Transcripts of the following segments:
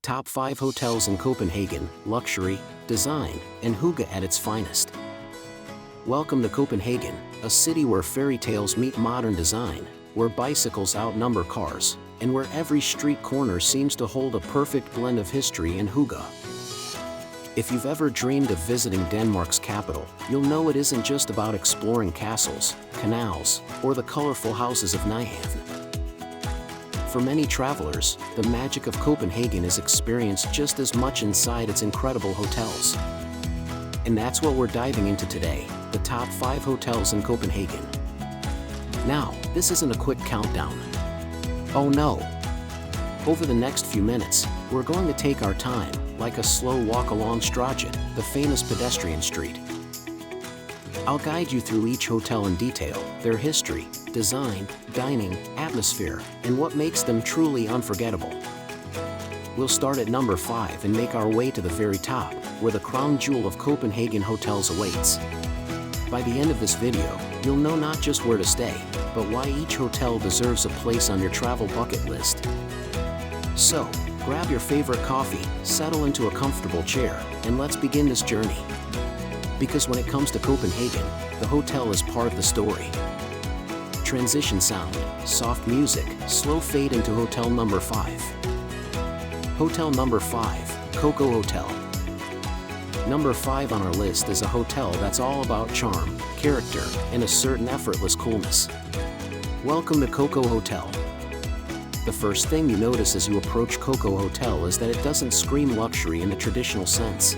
Top 5 Hotels in Copenhagen: Luxury, Design, and Hygge at its finest. Welcome to Copenhagen, a city where fairy tales meet modern design, where bicycles outnumber cars, and where every street corner seems to hold a perfect blend of history and hygge. If you've ever dreamed of visiting Denmark's capital, you'll know it isn't just about exploring castles, canals, or the colorful houses of Nyhavn. For many travelers, the magic of Copenhagen is experienced just as much inside its incredible hotels. And that's what we're diving into today, the top 5 hotels in Copenhagen. Now, this isn't a quick countdown. Oh no! Over the next few minutes, we're going to take our time, like a slow walk along Strøget, the famous pedestrian street. I'll guide you through each hotel in detail, their history, design, dining, atmosphere, and what makes them truly unforgettable. We'll start at number 5 and make our way to the very top, where the crown jewel of Copenhagen hotels awaits. By the end of this video, you'll know not just where to stay, but why each hotel deserves a place on your travel bucket list. So, grab your favorite coffee, settle into a comfortable chair, and let's begin this journey. Because when it comes to Copenhagen, the hotel is part of the story. Transition sound, soft music, slow fade into hotel number 5. Hotel number 5, Coco Hotel. Number 5 on our list is a hotel that's all about charm, character, and a certain effortless coolness. Welcome to Coco Hotel. The first thing you notice as you approach Coco Hotel is that it doesn't scream luxury in the traditional sense.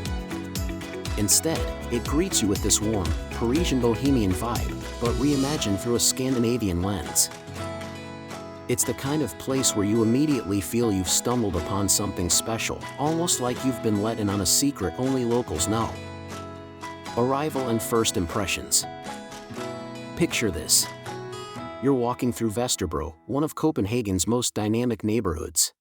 Instead, it greets you with this warm, Parisian bohemian vibe, but reimagined through a Scandinavian lens. It's the kind of place where you immediately feel you've stumbled upon something special, almost like you've been let in on a secret only locals know. Arrival and first impressions. Picture this. You're walking through Vesterbro, one of Copenhagen's most dynamic neighborhoods.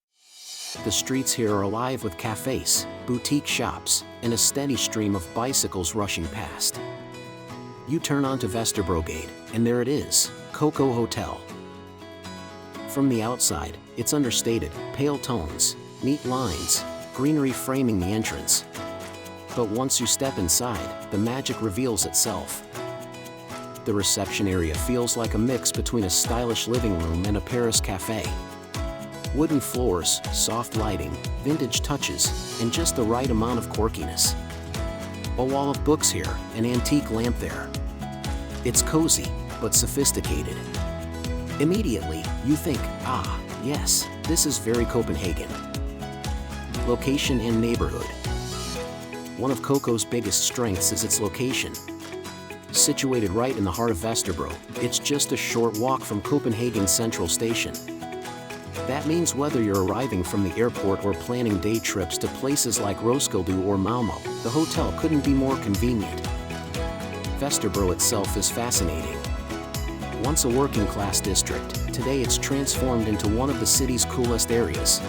The streets here are alive with cafes, boutique shops, and a steady stream of bicycles rushing past. You turn onto Vesterbro Gate, and there it is, Coco Hotel. From the outside, it's understated, pale tones, neat lines, greenery framing the entrance. But once you step inside, the magic reveals itself. The reception area feels like a mix between a stylish living room and a Paris cafe. Wooden floors, soft lighting, vintage touches, and just the right amount of quirkiness. A wall of books here, an antique lamp there. It's cozy, but sophisticated. Immediately, you think, ah, yes, this is very Copenhagen. Location and neighborhood. One of Coco's biggest strengths is its location. Situated right in the heart of Vesterbro, it's just a short walk from Copenhagen's central station. That means whether you're arriving from the airport or planning day trips to places like Roskilde or Malmö, the hotel couldn't be more convenient. Vesterbro itself is fascinating. Once a working-class district, today it's transformed into one of the city's coolest areas.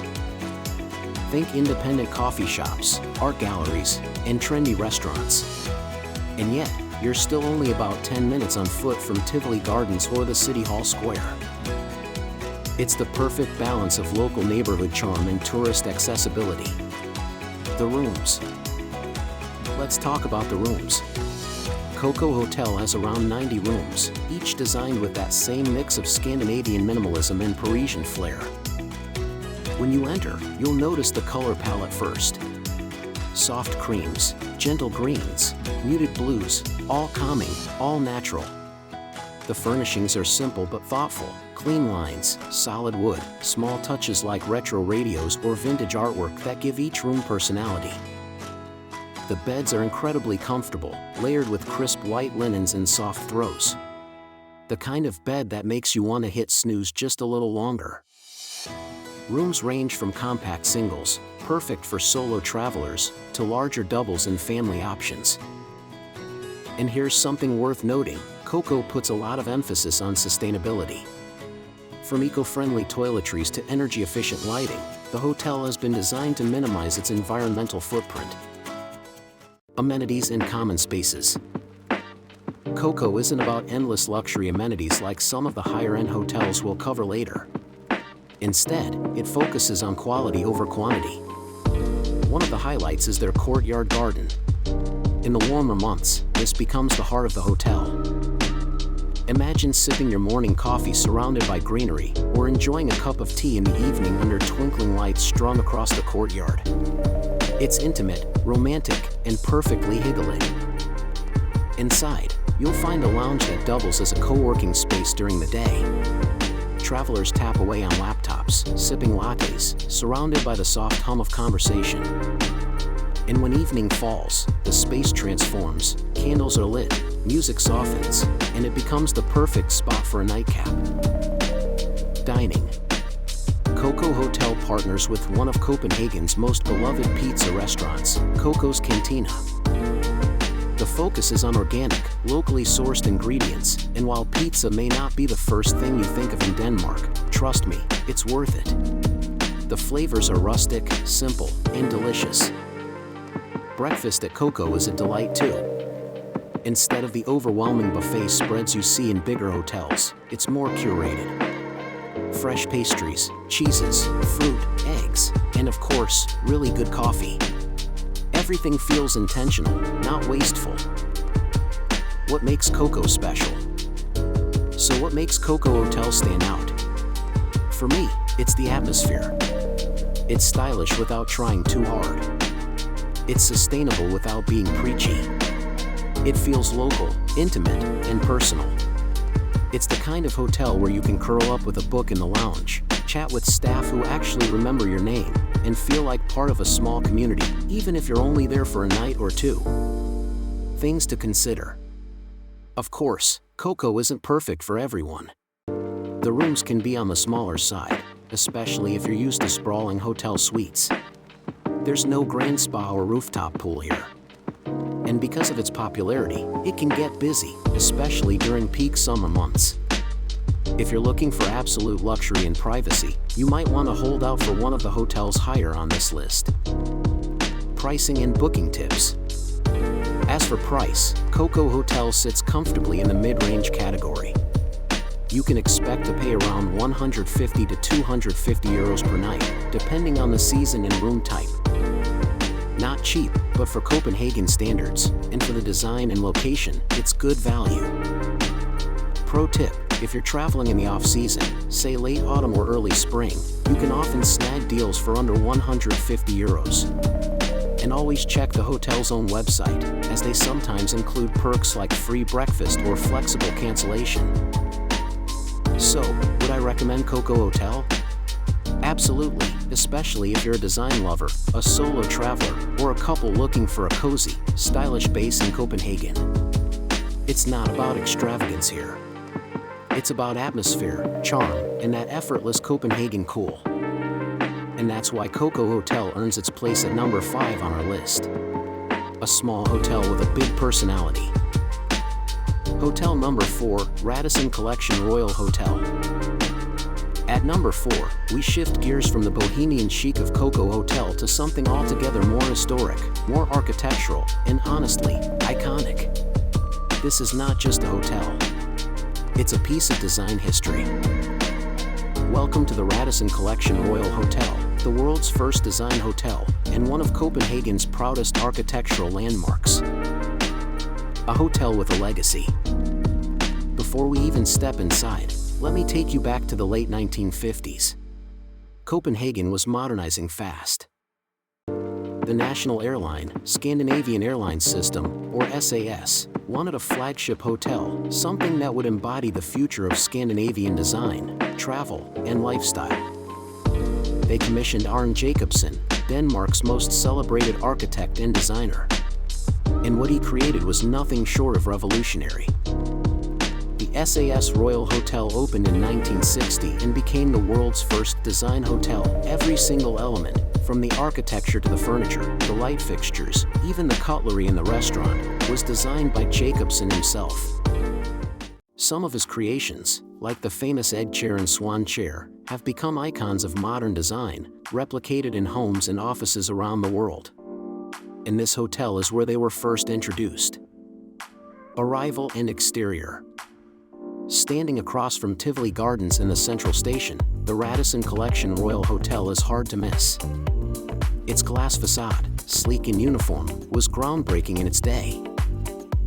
Think independent coffee shops, art galleries, and trendy restaurants. And yet, you're still only about 10 minutes on foot from Tivoli Gardens or the City Hall Square. It's the perfect balance of local neighborhood charm and tourist accessibility. The rooms. Let's talk about the rooms. Coco Hotel has around 90 rooms, each designed with that same mix of Scandinavian minimalism and Parisian flair. When you enter, you'll notice the color palette first. Soft creams, gentle greens, muted blues, all calming, all natural. The furnishings are simple but thoughtful, clean lines, solid wood, small touches like retro radios or vintage artwork that give each room personality. The beds are incredibly comfortable, layered with crisp white linens and soft throws. The kind of bed that makes you want to hit snooze just a little longer. Rooms range from compact singles, perfect for solo travelers, to larger doubles and family options. And here's something worth noting, Coco puts a lot of emphasis on sustainability. From eco-friendly toiletries to energy-efficient lighting, the hotel has been designed to minimize its environmental footprint. Amenities and common spaces. Coco isn't about endless luxury amenities like some of the higher-end hotels we'll cover later. Instead, it focuses on quality over quantity. One of the highlights is their courtyard garden. In the warmer months, this becomes the heart of the hotel. Imagine sipping your morning coffee surrounded by greenery, or enjoying a cup of tea in the evening under twinkling lights strung across the courtyard. It's intimate, romantic, and perfectly higgling. Inside, you'll find a lounge that doubles as a co-working space during the day. Travelers tap away on laptops, sipping lattes, surrounded by the soft hum of conversation. And when evening falls, the space transforms, candles are lit, music softens, and it becomes the perfect spot for a nightcap. Dining. Coco Hotel partners with one of Copenhagen's most beloved pizza restaurants, Coco's Cantina. The focus is on organic, locally sourced ingredients, and while pizza may not be the first thing you think of in Denmark, trust me, it's worth it. The flavors are rustic, simple, and delicious. Breakfast at Coco is a delight too. Instead of the overwhelming buffet spreads you see in bigger hotels, it's more curated. Fresh pastries, cheeses, fruit, eggs, and of course, really good coffee. Everything feels intentional, not wasteful. What makes Coco special? So what makes Coco Hotel stand out? For me, it's the atmosphere. It's stylish without trying too hard. It's sustainable without being preachy. It feels local, intimate, and personal. It's the kind of hotel where you can curl up with a book in the lounge, chat with staff who actually remember your name, and feel like part of a small community, even if you're only there for a night or two. Things to consider. Of course, Coco isn't perfect for everyone. The rooms can be on the smaller side, especially if you're used to sprawling hotel suites. There's no grand spa or rooftop pool here. And because of its popularity, it can get busy, especially during peak summer months. If you're looking for absolute luxury and privacy, you might want to hold out for one of the hotels higher on this list. Pricing and booking tips. As for price, Coco Hotel sits comfortably in the mid-range category. You can expect to pay around 150 to 250 euros per night, depending on the season and room type. Not cheap, but for Copenhagen standards, and for the design and location, it's good value. Pro tip, if you're traveling in the off-season, say late autumn or early spring, you can often snag deals for under 150 euros. And always check the hotel's own website, as they sometimes include perks like free breakfast or flexible cancellation. So, would I recommend Coco Hotel? Absolutely, especially if you're a design lover, a solo traveler, or a couple looking for a cozy, stylish base in Copenhagen. It's not about extravagance here. It's about atmosphere, charm, and that effortless Copenhagen cool. And that's why Coco Hotel earns its place at number 5 on our list. A small hotel with a big personality. Hotel number 4, Radisson Collection Royal Hotel. At number 4, we shift gears from the bohemian chic of Coco Hotel to something altogether more historic, more architectural, and honestly, iconic. This is not just a hotel. It's a piece of design history. Welcome to the Radisson Collection Royal Hotel, the world's first design hotel, and one of Copenhagen's proudest architectural landmarks. A hotel with a legacy. Before we even step inside, let me take you back to the late 1950s. Copenhagen was modernizing fast. The national airline, Scandinavian Airlines System, or SAS, wanted a flagship hotel, something that would embody the future of Scandinavian design, travel, and lifestyle. They commissioned Arne Jacobsen, Denmark's most celebrated architect and designer. And what he created was nothing short of revolutionary. The SAS Royal Hotel opened in 1960 and became the world's first design hotel. Every single element, from the architecture to the furniture, the light fixtures, even the cutlery in the restaurant, was designed by Jacobsen himself. Some of his creations, like the famous egg chair and swan chair, have become icons of modern design, replicated in homes and offices around the world. And this hotel is where they were first introduced. Arrival and exterior. Standing across from Tivoli Gardens in the central station, the Radisson Collection Royal Hotel is hard to miss. Its glass facade, sleek and uniform, was groundbreaking in its day.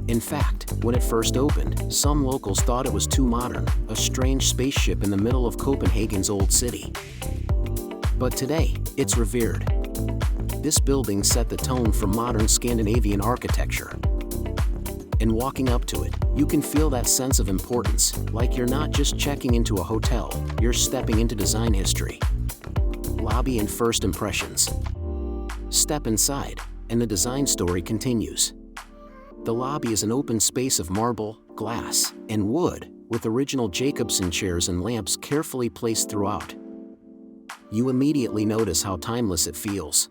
In fact, when it first opened, some locals thought it was too modern, a strange spaceship in the middle of Copenhagen's old city. But today, it's revered. This building set the tone for modern Scandinavian architecture. And walking up to it, you can feel that sense of importance, like you're not just checking into a hotel, you're stepping into design history. Lobby and first impressions. Step inside, and the design story continues. The lobby is an open space of marble, glass, and wood, with original Jacobsen chairs and lamps carefully placed throughout. You immediately notice how timeless it feels.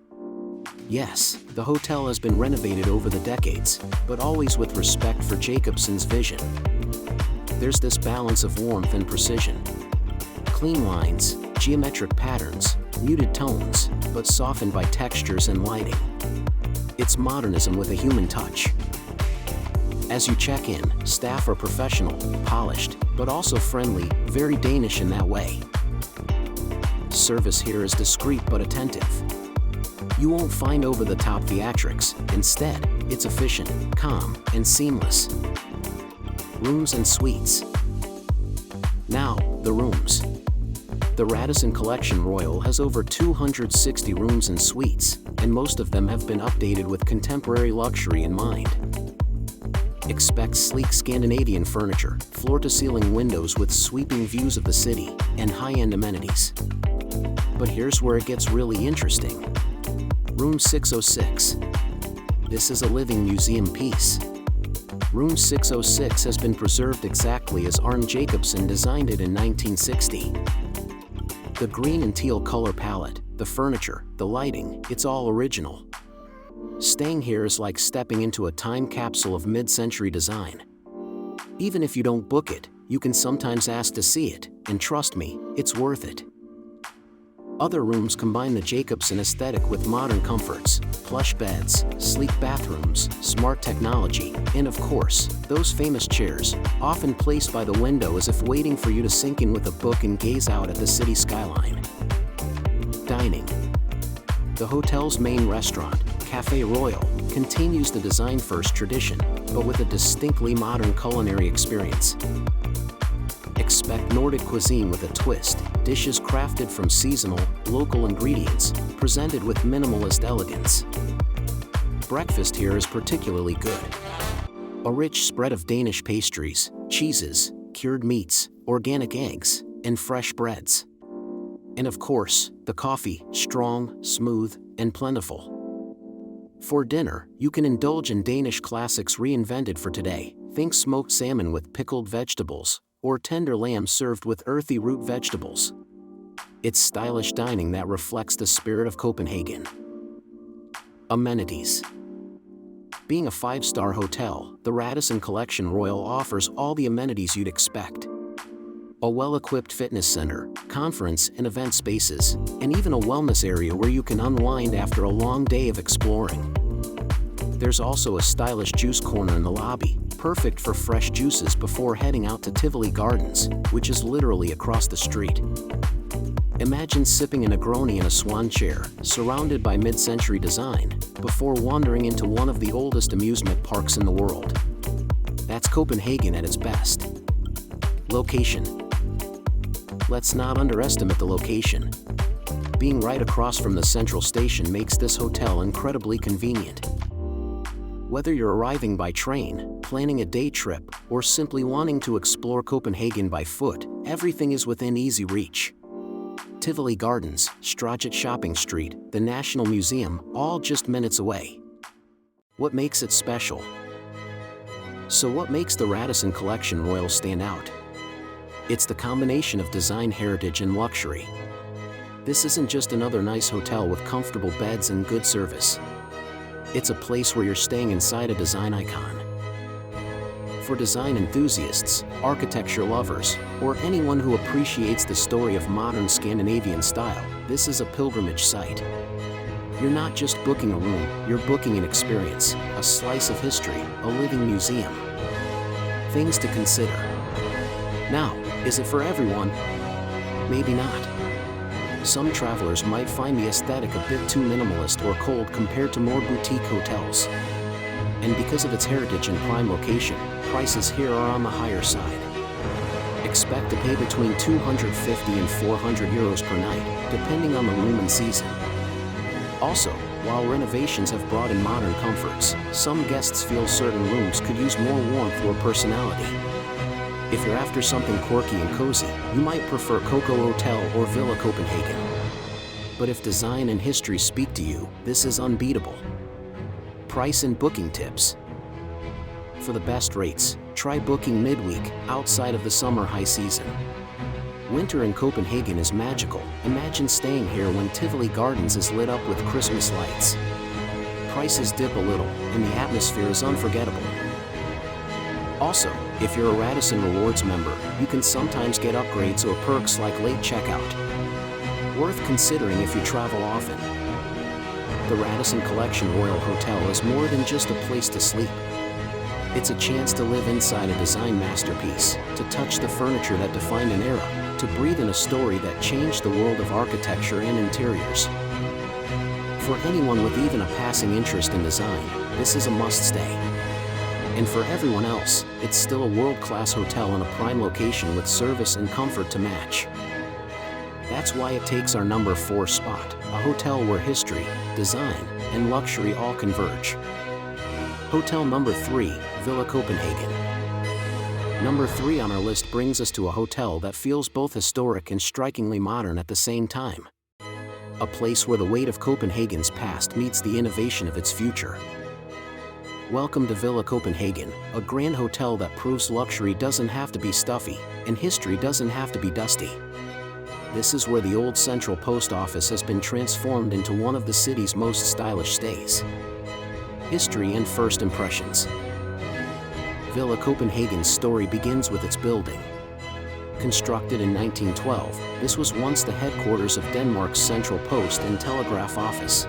Yes, the hotel has been renovated over the decades, but always with respect for Jacobsen's vision. There's this balance of warmth and precision. Clean lines, geometric patterns, muted tones, but softened by textures and lighting. It's modernism with a human touch. As you check in, staff are professional, polished, but also friendly, very Danish in that way. Service here is discreet but attentive. You won't find over-the-top theatrics. Instead, it's efficient, calm, and seamless. Rooms and suites. Now, the rooms. The Radisson Collection Royal has over 260 rooms and suites, and most of them have been updated with contemporary luxury in mind. Expect sleek Scandinavian furniture, floor-to-ceiling windows with sweeping views of the city, and high-end amenities. But here's where it gets really interesting. Room 606. This is a living museum piece. Room 606 has been preserved exactly as Arne Jacobsen designed it in 1960. The green and teal color palette, the furniture, the lighting, it's all original. Staying here is like stepping into a time capsule of mid-century design. Even if you don't book it, you can sometimes ask to see it, and trust me, it's worth it. Other rooms combine the Jacobsen aesthetic with modern comforts, plush beds, sleek bathrooms, smart technology, and of course, those famous chairs, often placed by the window as if waiting for you to sink in with a book and gaze out at the city skyline. Dining. The hotel's main restaurant, Café Royal, continues the design-first tradition, but with a distinctly modern culinary experience. Expect Nordic cuisine with a twist, dishes crafted from seasonal, local ingredients, presented with minimalist elegance. Breakfast here is particularly good. A rich spread of Danish pastries, cheeses, cured meats, organic eggs, and fresh breads. And of course, the coffee, strong, smooth, and plentiful. For dinner, you can indulge in Danish classics reinvented for today. Think smoked salmon with pickled vegetables, or tender lamb served with earthy root vegetables. It's stylish dining that reflects the spirit of Copenhagen. Amenities. Being a 5-star hotel, the Radisson Collection Royal offers all the amenities you'd expect. A well-equipped fitness center, conference and event spaces, and even a wellness area where you can unwind after a long day of exploring. There's also a stylish juice corner in the lobby, perfect for fresh juices before heading out to Tivoli Gardens, which is literally across the street. Imagine sipping a Negroni in a swan chair, surrounded by mid-century design, before wandering into one of the oldest amusement parks in the world. That's Copenhagen at its best. Location. Let's not underestimate the location. Being right across from the central station makes this hotel incredibly convenient. Whether you're arriving by train, planning a day trip, or simply wanting to explore Copenhagen by foot, everything is within easy reach. Tivoli Gardens, Straget Shopping Street, the National Museum, all just minutes away. What makes it special? So what makes the Radisson Collection Royal stand out? It's the combination of design heritage and luxury. This isn't just another nice hotel with comfortable beds and good service. It's a place where you're staying inside a design icon. For design enthusiasts, architecture lovers, or anyone who appreciates the story of modern Scandinavian style, this is a pilgrimage site. You're not just booking a room, you're booking an experience, a slice of history, a living museum. Things to consider. Now, is it for everyone? Maybe not. Some travelers might find the aesthetic a bit too minimalist or cold compared to more boutique hotels. And because of its heritage and prime location, prices here are on the higher side. Expect to pay between 250 and 400 euros per night, depending on the room and season. Also, while renovations have brought in modern comforts, some guests feel certain rooms could use more warmth or personality. If you're after something quirky and cozy, you might prefer Coco Hotel or Villa Copenhagen. But if design and history speak to you, this is unbeatable. Price and booking tips. For the best rates, try booking midweek, outside of the summer high season. Winter in Copenhagen is magical. Imagine staying here when Tivoli Gardens is lit up with Christmas lights. Prices dip a little, and the atmosphere is unforgettable. Also, if you're a Radisson Rewards member, you can sometimes get upgrades or perks like late checkout. Worth considering if you travel often. The Radisson Collection Royal Hotel is more than just a place to sleep. It's a chance to live inside a design masterpiece, to touch the furniture that defined an era, to breathe in a story that changed the world of architecture and interiors. For anyone with even a passing interest in design, this is a must-stay. And for everyone else, it's still a world-class hotel in a prime location with service and comfort to match. That's why it takes our number 4 spot, a hotel where history, design, and luxury all converge. Hotel number 3, Villa Copenhagen. Number 3 on our list brings us to a hotel that feels both historic and strikingly modern at the same time. A place where the weight of Copenhagen's past meets the innovation of its future. Welcome to Villa Copenhagen, a grand hotel that proves luxury doesn't have to be stuffy, and history doesn't have to be dusty. This is where the old Central Post Office has been transformed into one of the city's most stylish stays. History and first impressions. Villa Copenhagen's story begins with its building. Constructed in 1912, this was once the headquarters of Denmark's Central Post and Telegraph Office.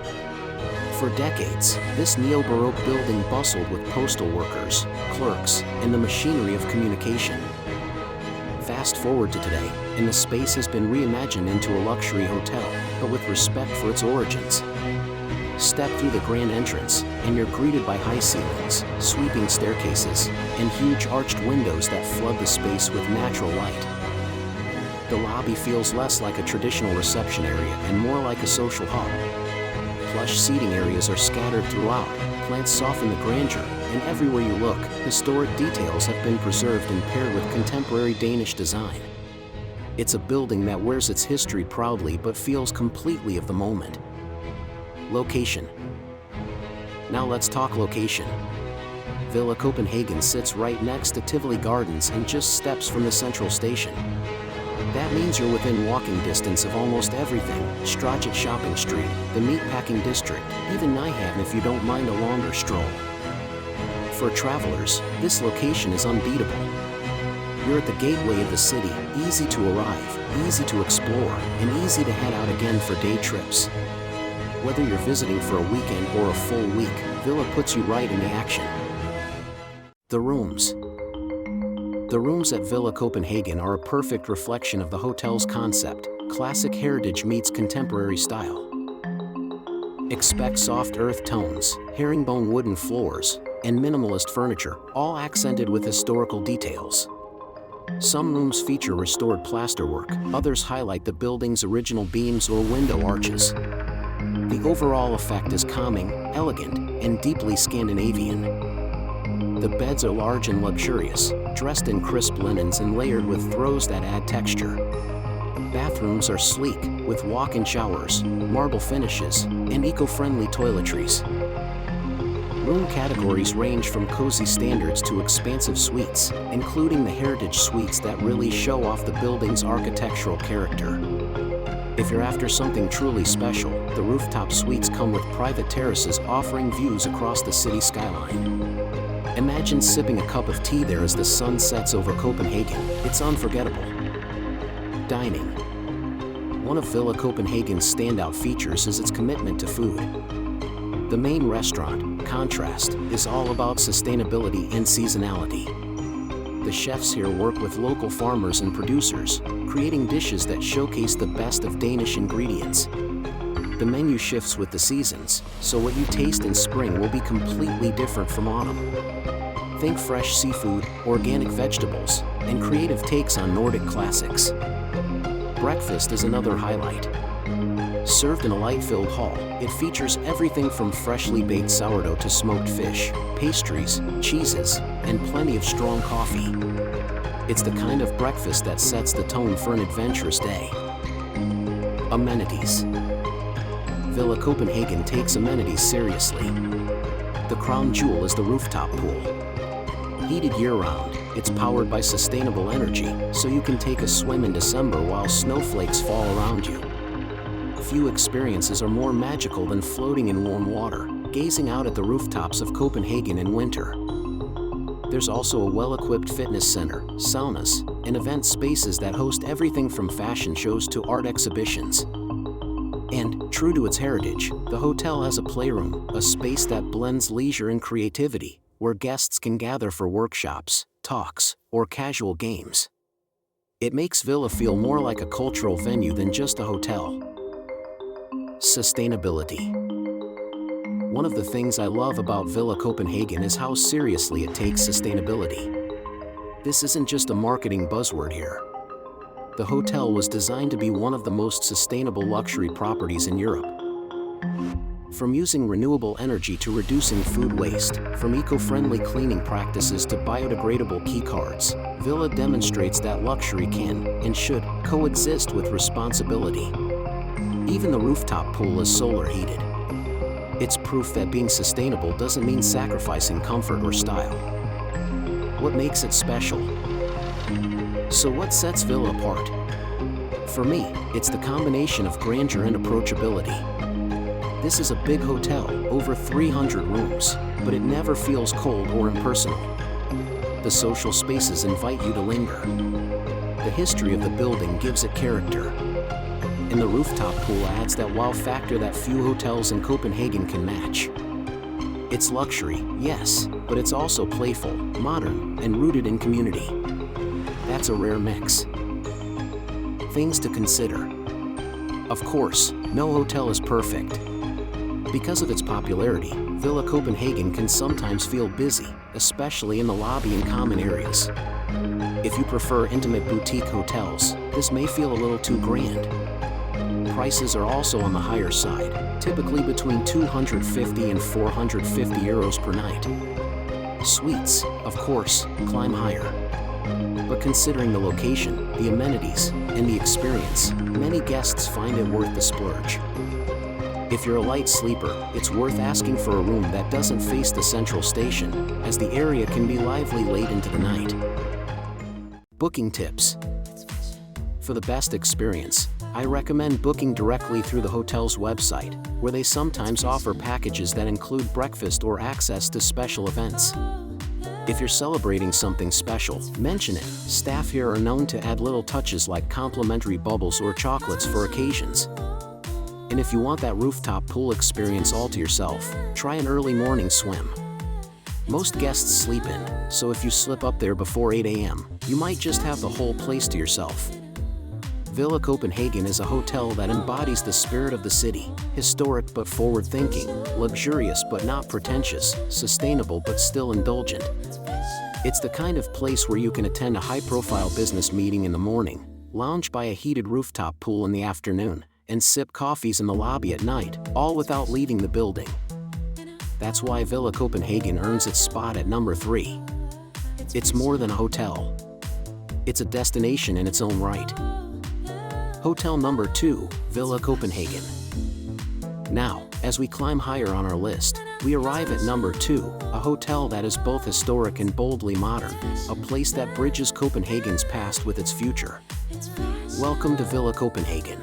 For decades, this neo-Baroque building bustled with postal workers, clerks, and the machinery of communication. Fast forward to today, and the space has been reimagined into a luxury hotel, but with respect for its origins. Step through the grand entrance, and you're greeted by high ceilings, sweeping staircases, and huge arched windows that flood the space with natural light. The lobby feels less like a traditional reception area and more like a social hub. Plush seating areas are scattered throughout, plants soften the grandeur, and everywhere you look, historic details have been preserved and paired with contemporary Danish design. It's a building that wears its history proudly but feels completely of the moment. Location. Now let's talk location. Villa Copenhagen sits right next to Tivoli Gardens and just steps from the central station. That means you're within walking distance of almost everything: Straget Shopping Street, the Meatpacking District, even Nyhavn if you don't mind a longer stroll. For travelers, this location is unbeatable. You're at the gateway of the city, easy to arrive, easy to explore, and easy to head out again for day trips. Whether you're visiting for a weekend or a full week, Villa puts you right in the action. The rooms. The rooms at Villa Copenhagen are a perfect reflection of the hotel's concept: classic heritage meets contemporary style. Expect soft earth tones, herringbone wooden floors, and minimalist furniture, all accented with historical details. Some rooms feature restored plasterwork, others highlight the building's original beams or window arches. The overall effect is calming, elegant, and deeply Scandinavian. The beds are large and luxurious, dressed in crisp linens and layered with throws that add texture. Bathrooms are sleek, with walk-in showers, marble finishes, and eco-friendly toiletries. Room categories range from cozy standards to expansive suites, including the heritage suites that really show off the building's architectural character. If you're after something truly special, the rooftop suites come with private terraces offering views across the city skyline. Imagine sipping a cup of tea there as the sun sets over Copenhagen. It's unforgettable. Dining. One of Villa Copenhagen's standout features is its commitment to food. The main restaurant, Contrast, is all about sustainability and seasonality. The chefs here work with local farmers and producers, creating dishes that showcase the best of Danish ingredients. The menu shifts with the seasons, so what you taste in spring will be completely different from autumn. Think fresh seafood, organic vegetables, and creative takes on Nordic classics. Breakfast is another highlight. Served in a light-filled hall, it features everything from freshly baked sourdough to smoked fish, pastries, cheeses, and plenty of strong coffee. It's the kind of breakfast that sets the tone for an adventurous day. Amenities. Villa Copenhagen takes amenities seriously. The crown jewel is the rooftop pool. Heated year-round, it's powered by sustainable energy, so you can take a swim in December while snowflakes fall around you. Few experiences are more magical than floating in warm water, gazing out at the rooftops of Copenhagen in winter. There's also a well-equipped fitness center, saunas, and event spaces that host everything from fashion shows to art exhibitions. And, true to its heritage, the hotel has a playroom, a space that blends leisure and creativity, where guests can gather for workshops, talks, or casual games. It makes Villa feel more like a cultural venue than just a hotel. Sustainability. One of the things I love about Villa Copenhagen is how seriously it takes sustainability. This isn't just a marketing buzzword here. The hotel was designed to be one of the most sustainable luxury properties in Europe. From using renewable energy to reducing food waste, from eco-friendly cleaning practices to biodegradable keycards, Villa demonstrates that luxury can, and should, coexist with responsibility. Even the rooftop pool is solar heated. It's proof that being sustainable doesn't mean sacrificing comfort or style. What makes it special? So what sets Villa apart? For me, it's the combination of grandeur and approachability. This is a big hotel, over 300 rooms, but it never feels cold or impersonal. The social spaces invite you to linger. The history of the building gives it character. And the rooftop pool adds that wow factor that few hotels in Copenhagen can match. It's luxury, yes, but it's also playful, modern, and rooted in community. That's a rare mix. Things to consider. Of course, no hotel is perfect. Because of its popularity, Villa Copenhagen can sometimes feel busy, especially in the lobby and common areas. If you prefer intimate boutique hotels, this may feel a little too grand. Prices are also on the higher side, typically between 250 and 450 euros per night. Suites, of course, climb higher. But considering the location, the amenities, and the experience, many guests find it worth the splurge. If you're a light sleeper, it's worth asking for a room that doesn't face the central station, as the area can be lively late into the night. Booking tips. For the best experience, I recommend booking directly through the hotel's website, where they sometimes offer packages that include breakfast or access to special events. If you're celebrating something special, mention it. Staff here are known to add little touches like complimentary bubbles or chocolates for occasions. And if you want that rooftop pool experience all to yourself, try an early morning swim. Most guests sleep in, so if you slip up there before 8 a.m., you might just have the whole place to yourself. Villa Copenhagen is a hotel that embodies the spirit of the city, historic but forward-thinking, luxurious but not pretentious, sustainable but still indulgent. It's the kind of place where you can attend a high-profile business meeting in the morning, lounge by a heated rooftop pool in the afternoon, and sip coffees in the lobby at night, all without leaving the building. That's why Villa Copenhagen earns its spot at number 3. It's more than a hotel. It's a destination in its own right. Hotel number 2, Villa Copenhagen. Now, as we climb higher on our list, we arrive at number 2, a hotel that is both historic and boldly modern, a place that bridges Copenhagen's past with its future. Welcome to Villa Copenhagen.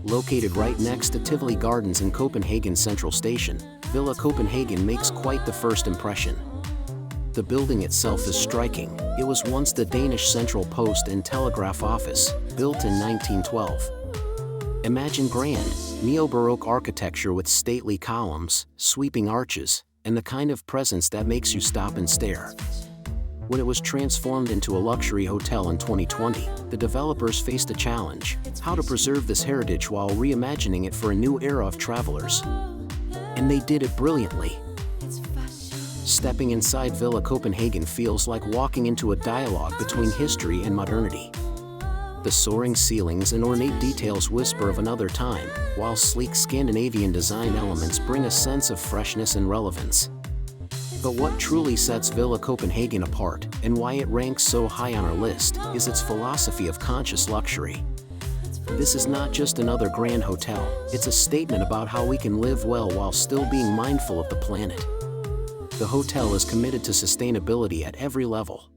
Located right next to Tivoli Gardens in Copenhagen Central Station, Villa Copenhagen makes quite the first impression. The building itself is striking. It was once the Danish Central Post and Telegraph Office, built in 1912. Imagine grand, neo-Baroque architecture with stately columns, sweeping arches, and the kind of presence that makes you stop and stare. When it was transformed into a luxury hotel in 2020, the developers faced a challenge: how to preserve this heritage while reimagining it for a new era of travelers. And they did it brilliantly. Stepping inside Villa Copenhagen feels like walking into a dialogue between history and modernity. The soaring ceilings and ornate details whisper of another time, while sleek Scandinavian design elements bring a sense of freshness and relevance. But what truly sets Villa Copenhagen apart, and why it ranks so high on our list, is its philosophy of conscious luxury. This is not just another grand hotel, it's a statement about how we can live well while still being mindful of the planet. The hotel is committed to sustainability at every level.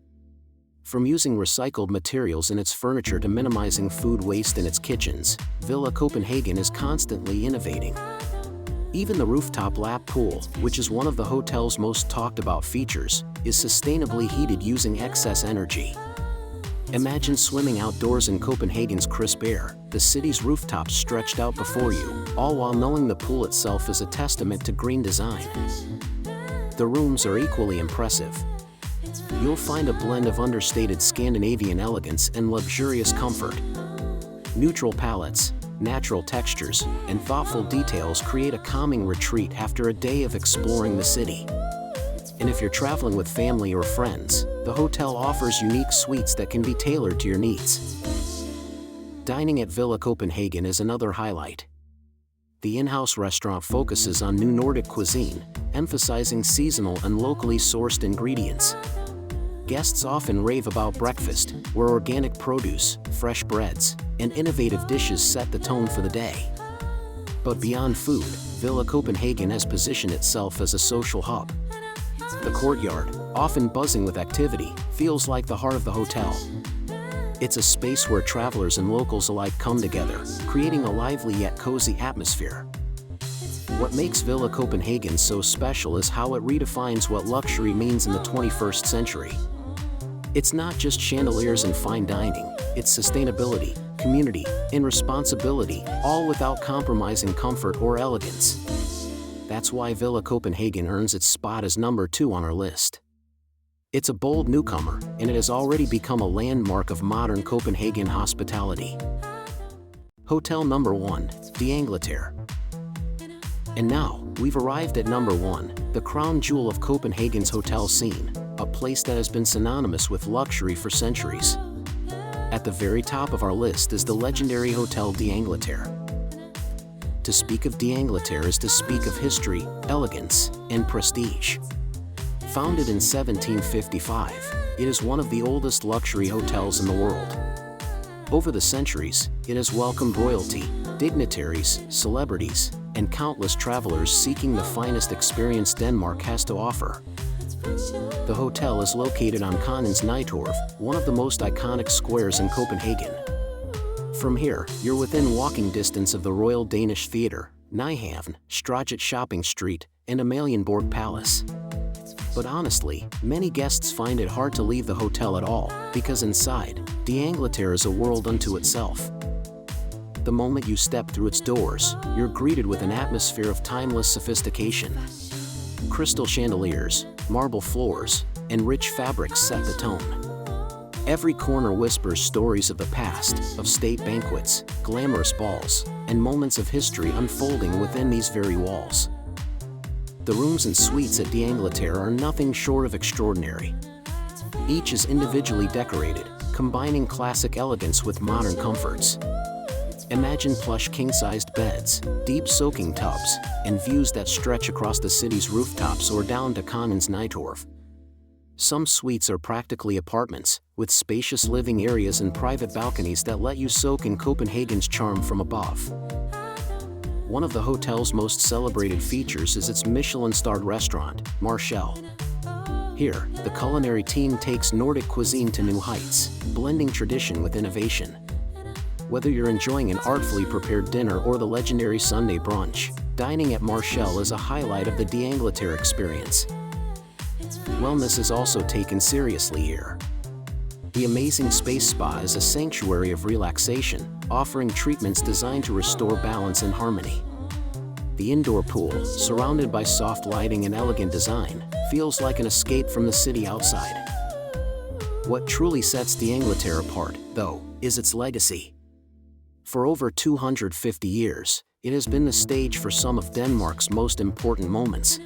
From using recycled materials in its furniture to minimizing food waste in its kitchens, Villa Copenhagen is constantly innovating. Even the rooftop lap pool, which is one of the hotel's most talked about features, is sustainably heated using excess energy. Imagine swimming outdoors in Copenhagen's crisp air, the city's rooftops stretched out before you, all while knowing the pool itself is a testament to green design. The rooms are equally impressive. You'll find a blend of understated Scandinavian elegance and luxurious comfort. Neutral palettes, natural textures, and thoughtful details create a calming retreat after a day of exploring the city. And if you're traveling with family or friends, the hotel offers unique suites that can be tailored to your needs. Dining at Villa Copenhagen is another highlight. The in-house restaurant focuses on new Nordic cuisine, emphasizing seasonal and locally sourced ingredients. Guests often rave about breakfast, where organic produce, fresh breads, and innovative dishes set the tone for the day. But beyond food, Villa Copenhagen has positioned itself as a social hub. The courtyard, often buzzing with activity, feels like the heart of the hotel. It's a space where travelers and locals alike come together, creating a lively yet cozy atmosphere. What makes Villa Copenhagen so special is how it redefines what luxury means in the 21st century. It's not just chandeliers and fine dining, it's sustainability, community, and responsibility, all without compromising comfort or elegance. That's why Villa Copenhagen earns its spot as number 2 on our list. It's a bold newcomer, and it has already become a landmark of modern Copenhagen hospitality. Hotel number 1, D'Angleterre. And now, we've arrived at number 1, the crown jewel of Copenhagen's hotel scene, a place that has been synonymous with luxury for centuries. At the very top of our list is the legendary Hotel D'Angleterre. To speak of D'Angleterre is to speak of history, elegance, and prestige. Founded in 1755, it is one of the oldest luxury hotels in the world. Over the centuries, it has welcomed royalty, dignitaries, celebrities, and countless travelers seeking the finest experience Denmark has to offer. The hotel is located on Kongens Nytorv, one of the most iconic squares in Copenhagen. From here, you're within walking distance of the Royal Danish Theatre, Nyhavn, Straget Shopping Street, and Amalienborg Palace. But honestly, many guests find it hard to leave the hotel at all, because inside, D'Angleterre is a world unto itself. The moment you step through its doors, you're greeted with an atmosphere of timeless sophistication. Crystal chandeliers, marble floors, and rich fabrics set the tone. Every corner whispers stories of the past, of state banquets, glamorous balls, and moments of history unfolding within these very walls. The rooms and suites at D'Angleterre are nothing short of extraordinary. Each is individually decorated, combining classic elegance with modern comforts. Imagine plush king-sized beds, deep soaking tubs, and views that stretch across the city's rooftops or down to Kongens Nytorv. Some suites are practically apartments, with spacious living areas and private balconies that let you soak in Copenhagen's charm from above. One of the hotel's most celebrated features is its Michelin-starred restaurant, Marshall. Here, the culinary team takes Nordic cuisine to new heights, blending tradition with innovation. Whether you're enjoying an artfully prepared dinner or the legendary Sunday brunch, dining at Marshall is a highlight of the D'Angleterre experience. Wellness is also taken seriously here. The amazing Space Spa is a sanctuary of relaxation, offering treatments designed to restore balance and harmony. The indoor pool, surrounded by soft lighting and elegant design, feels like an escape from the city outside. What truly sets d'Angleterre apart, though, is its legacy. For over 250 years, it has been the stage for some of Denmark's most important moments.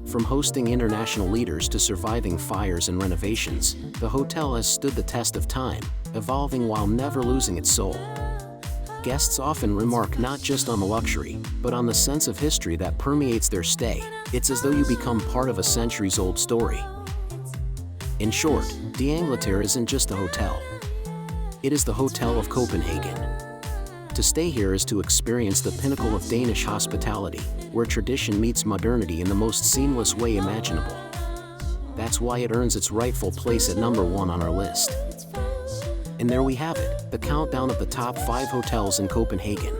From hosting international leaders to surviving fires and renovations, the hotel has stood the test of time, evolving while never losing its soul. Guests often remark not just on the luxury, but on the sense of history that permeates their stay. It's as though you become part of a centuries-old story. In short, d'Angleterre isn't just a hotel. It is the Hotel of Copenhagen. To stay here is to experience the pinnacle of Danish hospitality, where tradition meets modernity in the most seamless way imaginable. That's why it earns its rightful place at number 1 on our list. And there we have it, the countdown of the top 5 hotels in Copenhagen.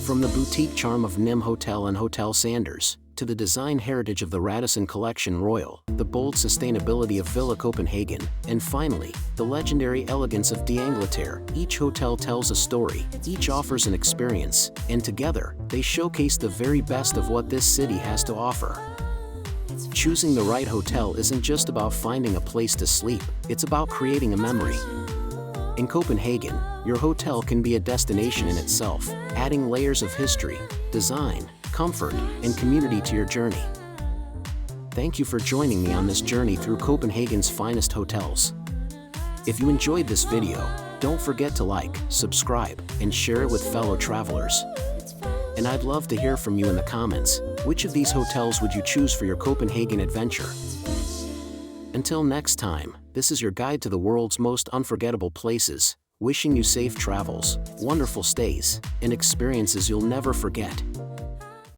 From the boutique charm of Nim Hotel and Hotel Sanders, to the design heritage of the Radisson Collection Royal, the bold sustainability of Villa Copenhagen, and finally, the legendary elegance of d'Angleterre, each hotel tells a story, each offers an experience, and together, they showcase the very best of what this city has to offer. Choosing the right hotel isn't just about finding a place to sleep, it's about creating a memory. In Copenhagen, your hotel can be a destination in itself, adding layers of history, design, comfort, and community to your journey. Thank you for joining me on this journey through Copenhagen's finest hotels. If you enjoyed this video, don't forget to like, subscribe, and share it with fellow travelers. And I'd love to hear from you in the comments. Which of these hotels would you choose for your Copenhagen adventure? Until next time, this is your guide to the world's most unforgettable places, wishing you safe travels, wonderful stays, and experiences you'll never forget.